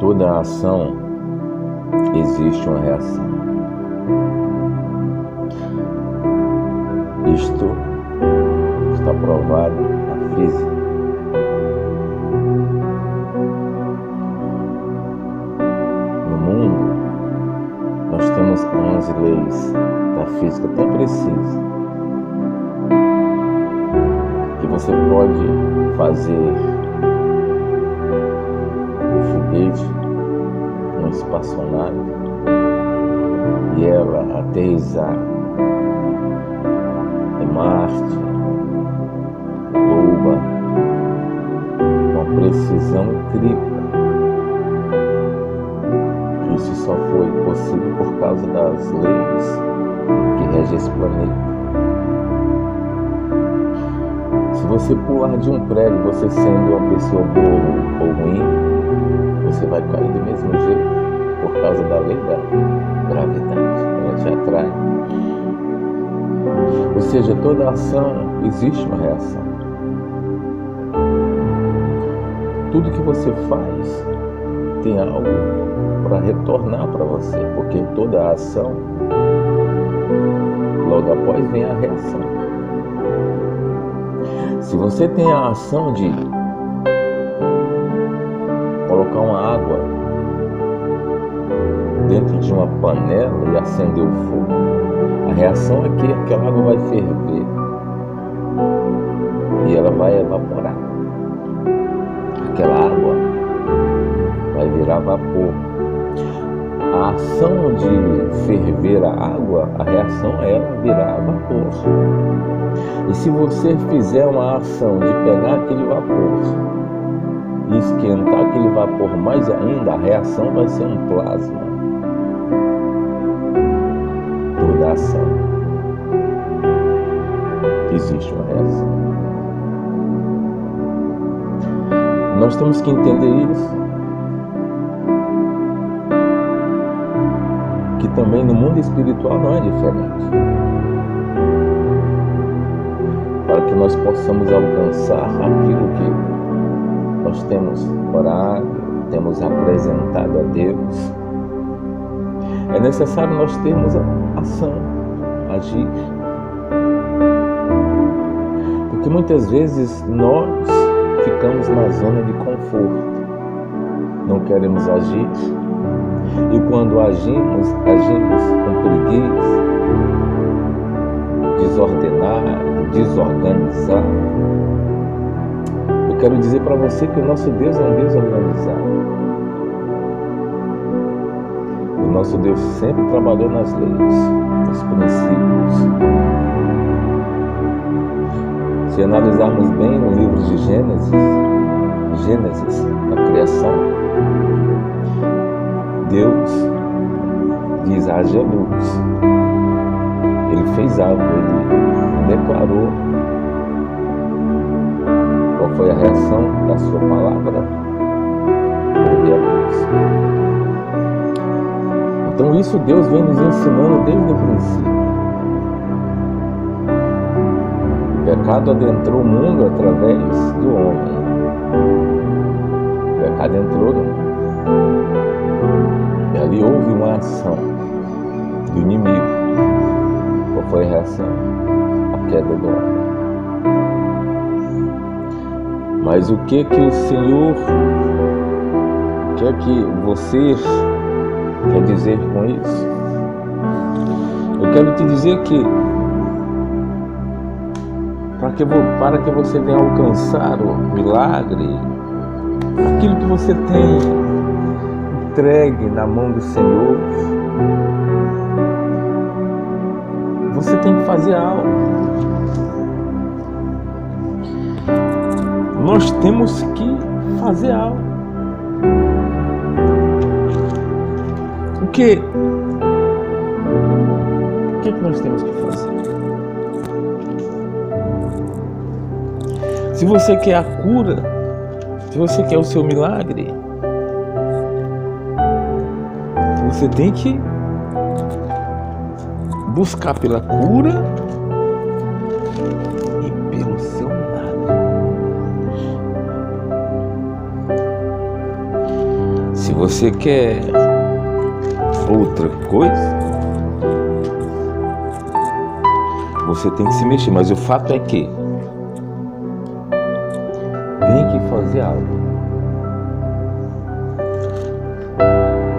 toda ação existe uma reação. Isto está provado na física. No mundo, nós temos umas leis da física tão precisas que você pode fazer o foguete, uma espaçonave, e ela aterrissar em Marte, Lua, com uma precisão incrível. Isso só foi possível por causa das leis que regem esse planeta. Se você pular de um prédio, você sendo uma pessoa boa ou ruim, você vai cair do mesmo jeito por causa da lei da gravidade. Ela te atrai. Ou seja, toda ação existe uma reação. Tudo que você faz tem algo para retornar para você, porque toda ação, logo após vem a reação. Se você tem a ação de colocar uma água dentro de uma panela e acender o fogo, a reação é que aquela água vai ferver e ela vai evaporar. Aquela água vai virar vapor. A ação de ferver a água, a reação é ela virar vapor. E se você fizer uma ação de pegar aquele vapor e esquentar aquele vapor mais ainda, a reação vai ser um plasma. Toda ação existe uma reação. Nós temos que entender isso. Que também no mundo espiritual não é diferente. Para que nós possamos alcançar aquilo que nós temos orado, temos apresentado a Deus, é necessário nós termos a ação, agir. Porque muitas vezes nós ficamos na zona de conforto, não queremos agir, e quando agimos com preguiça, desordenado, desorganizado. Eu quero dizer para você que o nosso Deus é um Deus organizado. O nosso Deus sempre trabalhou nas leis, nos princípios. Se analisarmos bem no livro de Gênesis, na criação, Deus diz: haja luz. Ele fez algo, ele declarou. Qual foi a reação da sua palavra? Houve a luz. Então isso Deus vem nos ensinando desde o princípio. O pecado adentrou o mundo através do homem. O pecado entrou no mundo. E ali houve uma ação do inimigo. Qual foi a reação? A queda do homem. Mas o que o Senhor, o que é que você quer dizer com isso? Eu quero te dizer que para que você venha alcançar o milagre, aquilo que você tem entregue na mão do Senhor, você tem que fazer algo. Nós temos que fazer algo. O que nós temos que fazer? Se você quer a cura, se você quer o seu milagre, você tem que buscar pela cura e pelo seu milagre. Se você quer outra coisa, você tem que se mexer. Mas o fato é que tem que fazer algo.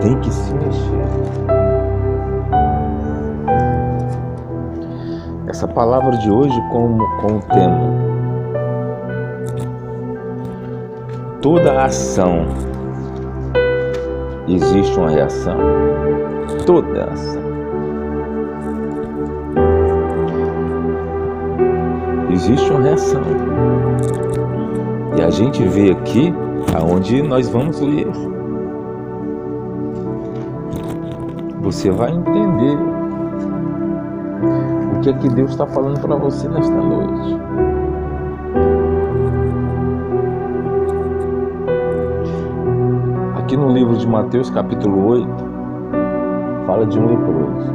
Tem que se mexer. Essa palavra de hoje com o tema: toda ação existe uma reação. Toda ação existe uma reação. E a gente vê aqui aonde nós vamos ler. Você vai entender o que é que Deus está falando para você nesta noite. Aqui no livro de Mateus, capítulo 8, fala de um leproso.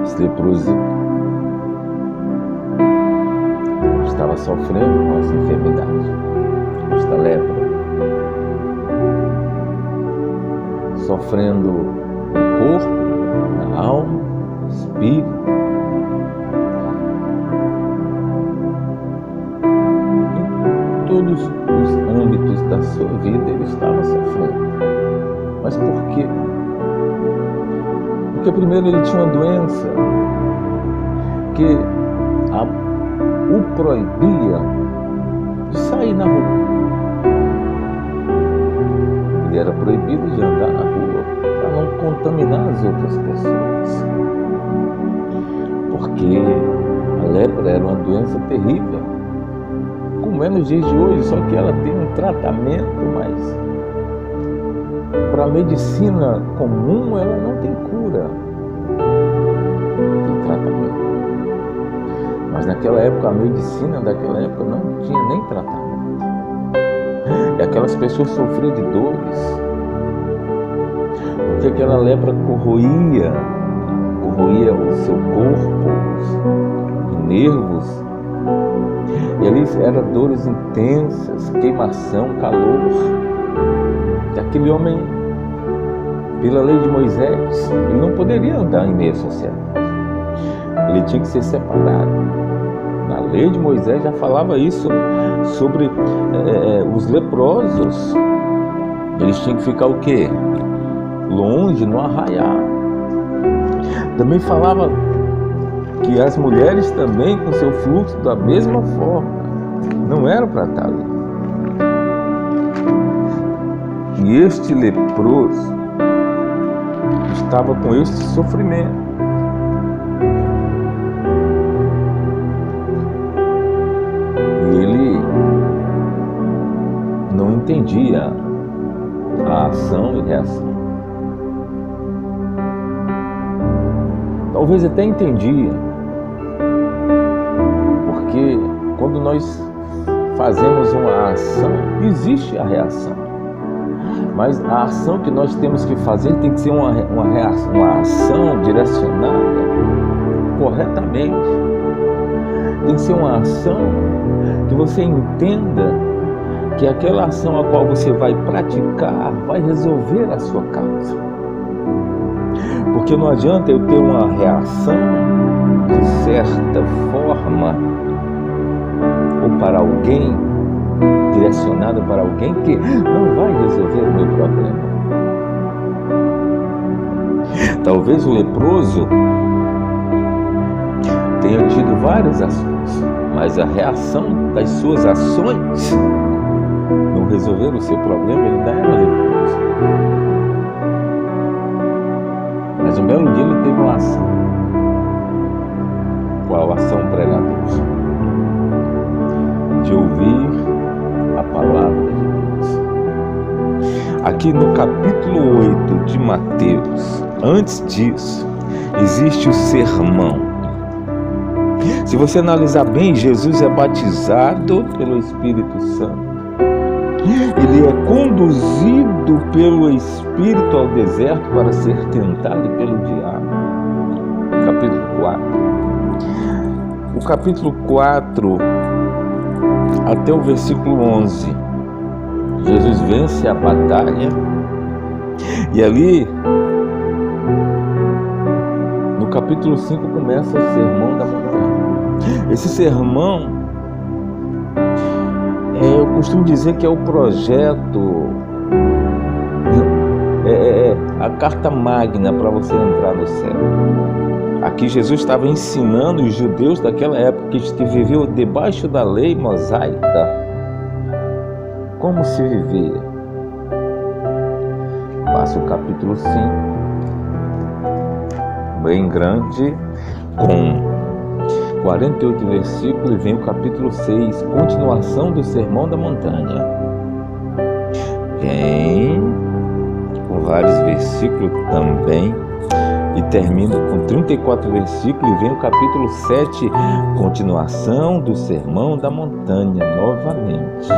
Esse leproso estava sofrendo com essa enfermidade, esta lepra, sofrendo no corpo, na alma, no espírito. Em todos os âmbitos da sua vida ele estava sofrendo. Mas por quê? Porque primeiro ele tinha uma doença que o proibia de sair na rua. Ele era proibido de andar na rua para não contaminar as outras pessoas. Porque a lepra era uma doença terrível, como é nos dias de hoje, só que ela tem um tratamento, mas para a medicina comum ela não tem cura, tem tratamento. Mas naquela época, a medicina daquela época não tinha nem tratamento. E aquelas pessoas sofriam de dores, porque aquela lepra corroía o seu corpo, os nervos. E ali eram dores intensas, queimação, calor. E aquele homem, pela lei de Moisés, ele não poderia andar em meio à sociedade. Ele tinha que ser separado. Na lei de Moisés já falava isso sobre os leprosos. Eles tinham que ficar o quê? Longe, no arraial. Também falava que as mulheres também, com seu fluxo, da mesma forma, não eram para estar ali. E este leproso estava com este sofrimento. Ele não entendia a ação e reação. Talvez até entendia, porque quando nós fazemos uma ação, existe a reação. Mas a ação que nós temos que fazer tem que ser uma ação direcionada corretamente. Tem que ser uma ação que você entenda que aquela ação a qual você vai praticar vai resolver a sua causa. Porque não adianta eu ter uma reação de certa forma ou para alguém, direcionada para alguém que não vai resolver o meu problema. Talvez o leproso tenha tido várias ações, mas a reação das suas ações não resolveram o seu problema, ele ainda era leproso. Mas um belo dia ele teve uma ação. Qual ação pregador? De ouvir a palavra de Deus. Aqui no capítulo 8 de Mateus, antes disso, existe o sermão. Se você analisar bem, Jesus é batizado pelo Espírito Santo. Ele é conduzido pelo Espírito ao deserto para ser tentado pelo diabo. Capítulo 4. O capítulo 4 até o versículo 11 Jesus vence a batalha e ali no capítulo 5 começa o Sermão da Montanha. Esse sermão, eu costumo dizer que é o projeto, a carta magna para você entrar no céu. Aqui Jesus estava ensinando os judeus daquela época que viveu debaixo da lei mosaica como se vivia. Passa o capítulo 5, bem grande, com 48 versículos, e vem o capítulo 6, continuação do Sermão da Montanha. Vem com vários versículos também, e termina com 34 versículos, e vem o capítulo 7, continuação do Sermão da Montanha, novamente.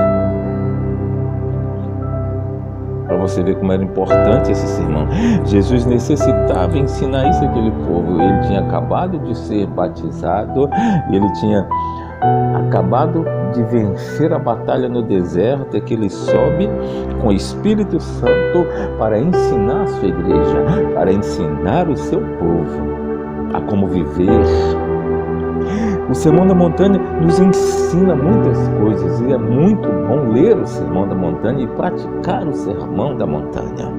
Para você ver como era importante esse sermão. Jesus necessitava ensinar isso àquele povo. Ele tinha acabado de ser batizado, ele tinha acabado de vencer a batalha no deserto, que ele sobe com o Espírito Santo para ensinar a sua igreja, para ensinar o seu povo a como viver. O Sermão da Montanha nos ensina muitas coisas e é muito bom ler o Sermão da Montanha e praticar o Sermão da Montanha.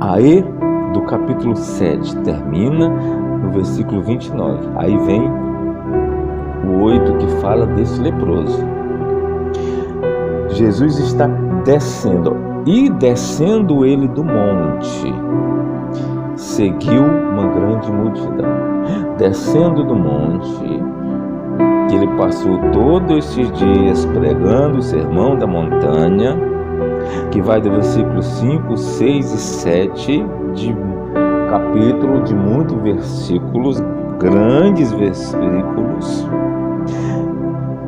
Aí, do capítulo 7, termina no versículo 29. Aí vem o 8 que fala desse leproso. Jesus está descendo, e descendo ele do monte, seguiu uma grande multidão. Descendo do monte, que ele passou todos esses dias pregando o Sermão da Montanha, que vai do versículo 5, 6 e 7, de capítulo de muitos versículos, grandes versículos,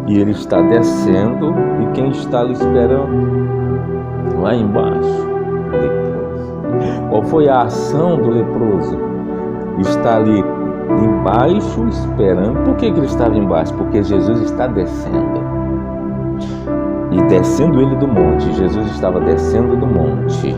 e ele está descendo, e quem está ali esperando? Lá embaixo, o leproso. Qual foi a ação do leproso? Está ali embaixo esperando. Por que ele estava embaixo? Porque Jesus está descendo. E descendo ele do monte. Jesus estava descendo do monte.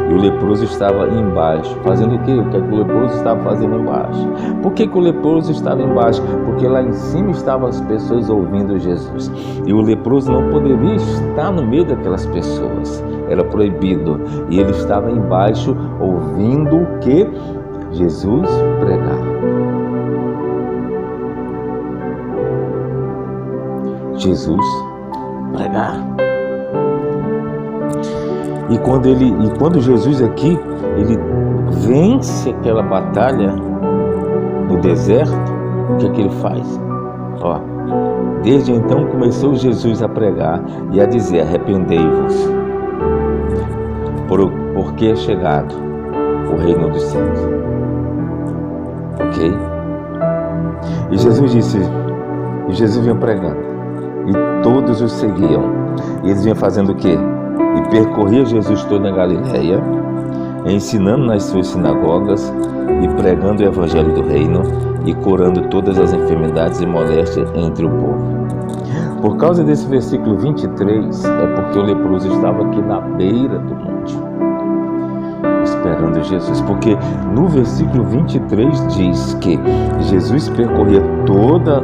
E o leproso estava embaixo. Fazendo o quê? O que o leproso estava fazendo embaixo? Por que o leproso estava embaixo? Porque lá em cima estavam as pessoas ouvindo Jesus. E o leproso não poderia estar no meio daquelas pessoas. Era proibido. E ele estava embaixo ouvindo o que? Jesus pregar. Jesus pregar. E quando Jesus aqui, ele vence aquela batalha no deserto, o que ele faz? Desde então começou Jesus a pregar e a dizer: arrependei-vos, porque é chegado o reino dos céus. Ok? E Jesus disse, e Jesus vinha pregando, e todos o seguiam. E eles vinham fazendo o quê? E percorria Jesus toda a Galileia, ensinando nas suas sinagogas e pregando o evangelho do reino e curando todas as enfermidades e moléstias entre o povo. Por causa desse versículo 23, é porque o leproso estava aqui na beira do monte, esperando Jesus, porque no versículo 23 diz que Jesus percorria toda,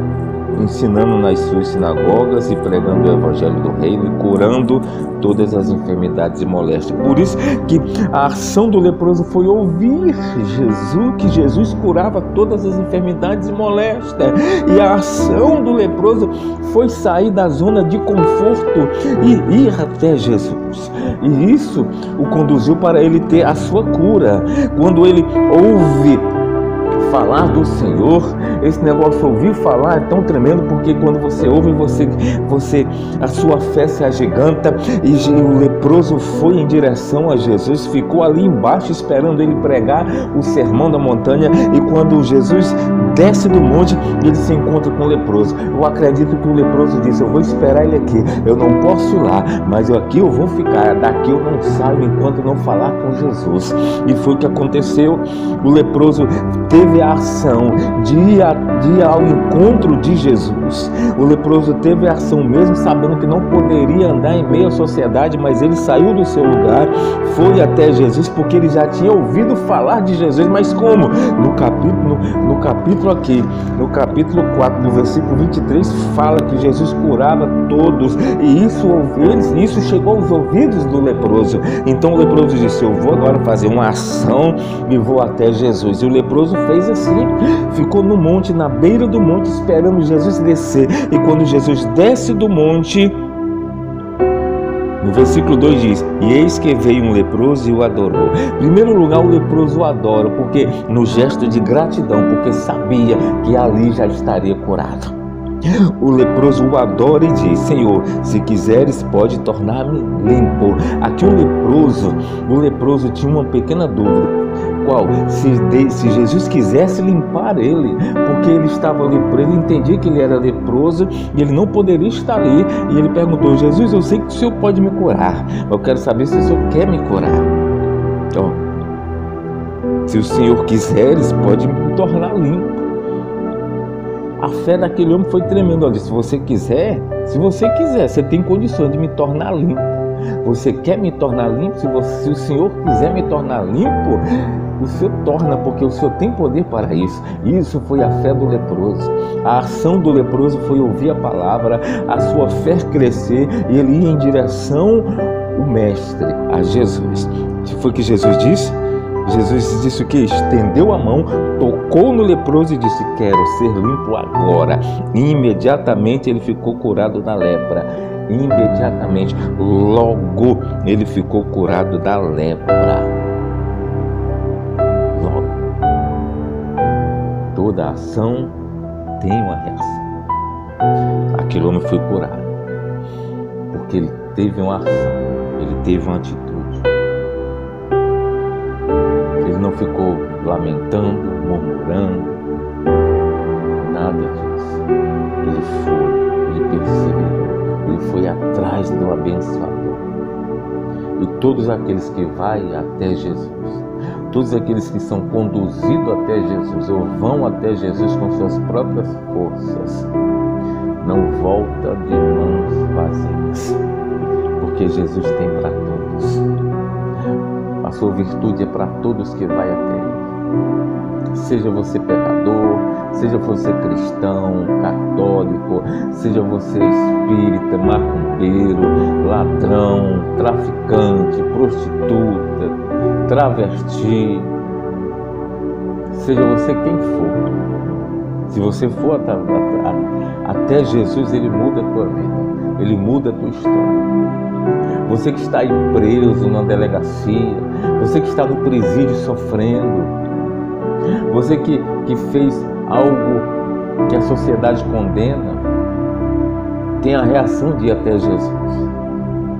ensinando nas suas sinagogas e pregando o evangelho do reino e curando todas as enfermidades e moléstias. Por isso que a ação do leproso foi ouvir Jesus, que Jesus curava todas as enfermidades e moléstias. E a ação do leproso foi sair da zona de conforto e ir até Jesus. E isso o conduziu para ele ter a sua cura. Quando ele ouve falar do Senhor, esse negócio ouvir falar é tão tremendo, porque quando você ouve, a sua fé se agiganta. E o leproso foi em direção a Jesus, ficou ali embaixo esperando ele pregar o Sermão da Montanha. E quando Jesus desce do monte, ele se encontra com o leproso. Eu acredito que o leproso disse: eu vou esperar ele aqui, eu não posso ir lá, mas aqui eu vou ficar, daqui eu não saio enquanto não falar com Jesus. E foi o que aconteceu. O leproso teve a ação de ir ao encontro de Jesus, Jesus. O leproso teve a ação mesmo sabendo que não poderia andar em meio à sociedade, mas ele saiu do seu lugar, foi até Jesus, porque ele já tinha ouvido falar de Jesus. Mas como? No capítulo 4, no versículo 23, fala que Jesus curava todos, e isso chegou aos ouvidos do leproso. Então o leproso disse: eu vou agora fazer uma ação e vou até Jesus. E o leproso fez assim, ficou no monte, na beira do monte, esperando Jesus descer. E quando Jesus desce do monte, no versículo 2 diz: e eis que veio um leproso e o adorou. Em primeiro lugar, o leproso o adora, porque no gesto de gratidão, porque sabia que ali já estaria curado. O leproso o adora e diz: Senhor, se quiseres, pode tornar-me limpo. Aqui o leproso tinha uma pequena dúvida. Qual? Se Jesus quisesse limpar ele, porque ele estava leproso, ele entendia que ele era leproso e ele não poderia estar ali. E ele perguntou: Jesus, eu sei que o Senhor pode me curar, mas eu quero saber se o Senhor quer me curar. Então, se o Senhor quiseres, pode me tornar limpo. A fé daquele homem foi tremenda. Olha, se você quiser, você tem condições de me tornar limpo. Você quer me tornar limpo? Se o Senhor quiser me tornar limpo, o Senhor torna, porque o Senhor tem poder para isso. Isso foi a fé do leproso. A ação do leproso foi ouvir a palavra, a sua fé crescer, e ele ia em direção ao Mestre, a Jesus. O que foi que Jesus disse? Jesus disse o que? Estendeu a mão, tocou no leproso e disse: quero ser limpo agora. E imediatamente ele ficou curado da lepra. Imediatamente, logo ele ficou curado da lepra. Logo. Toda ação tem uma reação. Aquele homem foi curado porque ele teve uma ação, ele teve uma atitude. Ele não ficou lamentando, murmurando, nada disso. Ele foi, ele perseverou, ele foi atrás do abençoador. E todos aqueles que vão até Jesus, todos aqueles que são conduzidos até Jesus ou vão até Jesus com suas próprias forças, não volta de mãos vazias, porque Jesus tem para todos. A sua virtude é para todos que vai até Ele. Seja você pecador, seja você cristão, católico, seja você espírita, macumbeiro, ladrão, traficante, prostituta, travesti, seja você quem for. Se você for até Jesus, Ele muda a tua vida, Ele muda a tua história. Você que está aí preso na delegacia, você que está no presídio sofrendo, você que fez algo que a sociedade condena, tem a reação de ir até Jesus.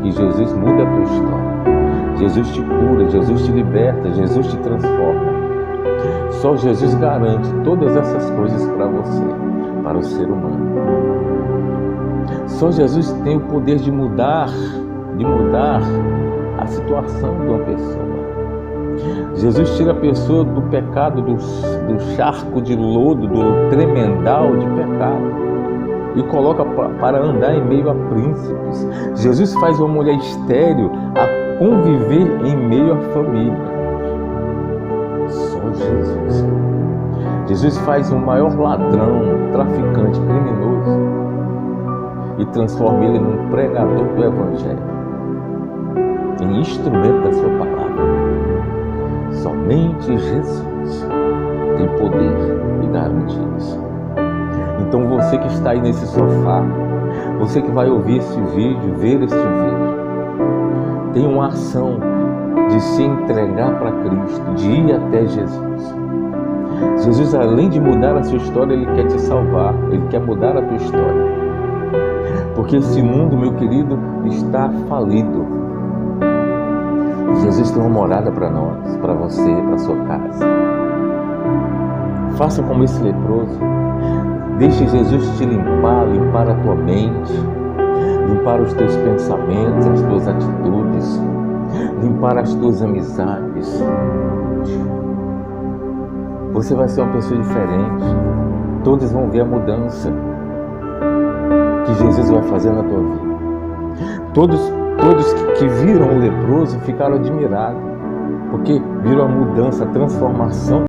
Que Jesus muda a tua história. Jesus te cura, Jesus te liberta, Jesus te transforma. Só Jesus garante todas essas coisas para você, para o ser humano. Só Jesus tem o poder de mudar a situação de uma pessoa. Jesus tira a pessoa do pecado, do charco de lodo, do tremendal de pecado, e coloca para andar em meio a príncipes. Jesus faz uma mulher estéril a conviver em meio à família. Só Jesus. Jesus faz o maior ladrão, traficante, criminoso, e transforma ele num pregador do Evangelho, em instrumento da sua palavra. Somente Jesus tem poder e garante isso. Então você que está aí nesse sofá, você que vai ouvir esse vídeo, ver este vídeo, tem uma ação de se entregar para Cristo, de ir até Jesus. Jesus, além de mudar a sua história, Ele quer te salvar, Ele quer mudar a tua história. Porque esse mundo, meu querido, está falido. Jesus tem uma morada para nós, para você, para a sua casa. Faça como esse leproso. Deixe Jesus te limpar a tua mente, limpar os teus pensamentos, as tuas atitudes, limpar as tuas amizades. Você vai ser uma pessoa diferente. Todos vão ver a mudança. que Jesus vai fazer na tua vida. Todos que viram o leproso ficaram admirados, porque viram a mudança, a transformação